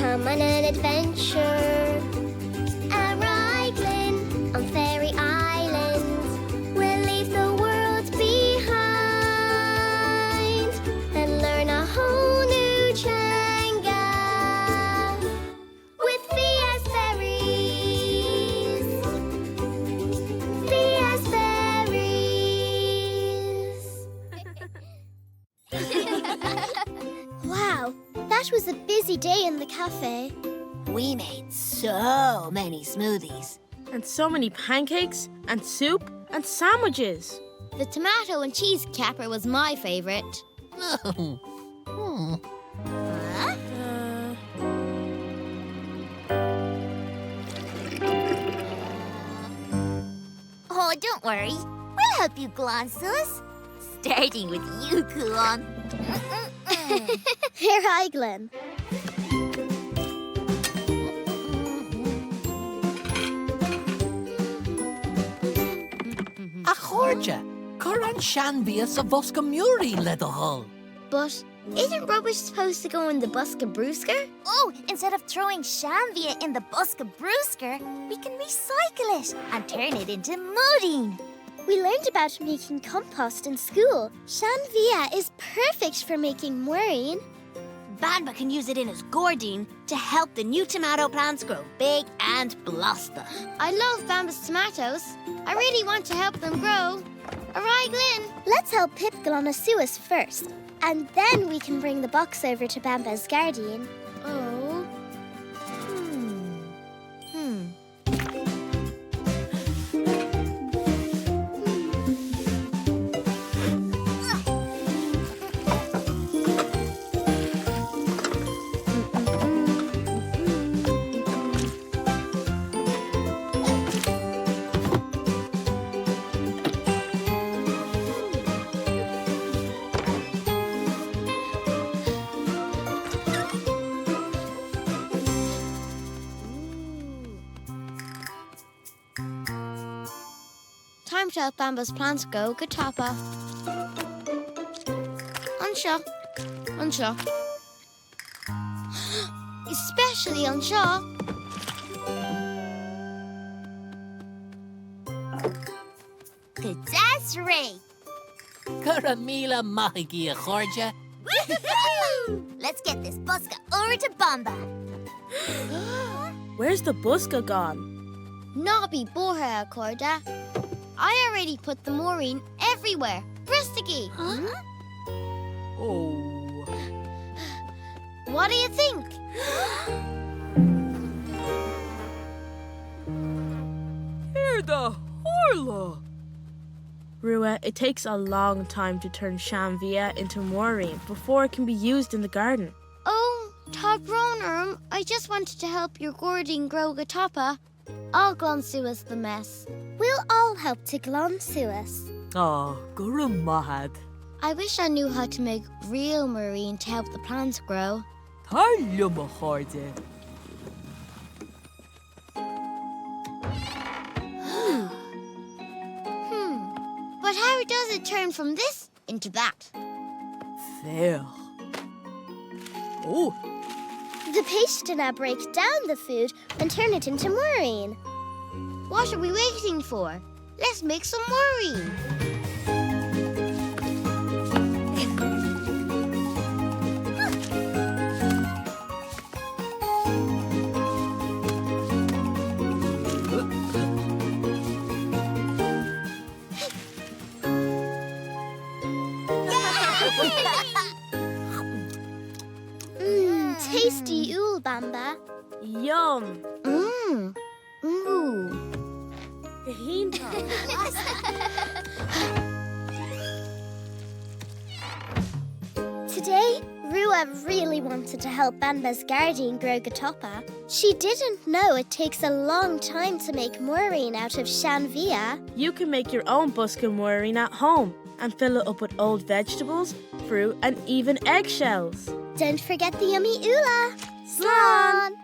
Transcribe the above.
come on an adventure. Arrigling on Fairy Island. We'll leave the world behind and learn a whole new Changa with Fias Fairies. Fias Fairies. Wow, that was a busy day in the cafe. We made so many smoothies. And so many pancakes and soup and sandwiches. The tomato and cheese capper was my favorite. Oh, don't worry. We'll help you, Glonsus. Starting with you, Glon. Here, hi, Glenn. RTÉjr, Coran Shanbia sa Bosca Muri Ledohol. But isn't rubbish supposed to go in the Buska Brewsker? Oh, instead of throwing Shanvia in the Buska Brewsker, we can recycle it and turn it into mudding. We learned about making compost in school. Shanvia is perfect for making moorine. Banba can use it in his gourdine to help the new tomato plants grow big and blossom. I love Bamba's tomatoes. I really want to help them grow. Alright, Glenn. Let's help Pip Glonasuus first, and then we can bring the box over to Bamba's garden. Oh. Time to help Bamba's plants grow. Good topper. Unshaw. Unshaw. Especially unshaw. Catastrophe! Caramila mahigi RTÉjr. Let's get this buska over to Bamba. Where's the buska gone? Nobby Boha Corda. I already put the moorine everywhere. Bristigi. Huh? Oh. What do you think? Hear the horla. Rua, it takes a long time to turn Shanvia into moorine before it can be used in the garden. Oh, Tá Grownups, I just wanted to help your gourdine grow gatapa. I'll Glonsuas the mess. We'll all help to Glonsuas. Oh, Guru Mahad. I wish I knew how to make real moorine to help the plants grow. Tarluma Horde. But how does it turn from this into that? Fair. Oh. The pastana break down the food and turn it into moorine. What are we waiting for? Let's make some moorine. Tasty ool, Bamba. Yum. Ooh. Today, Rua really wanted to help Bamba's garden grow gatapa. She didn't know it takes a long time to make moorine out of Shanvia. You can make your own buska moorine at home and fill it up with old vegetables, fruit, and even eggshells. Don't forget the yummy oola. Slán!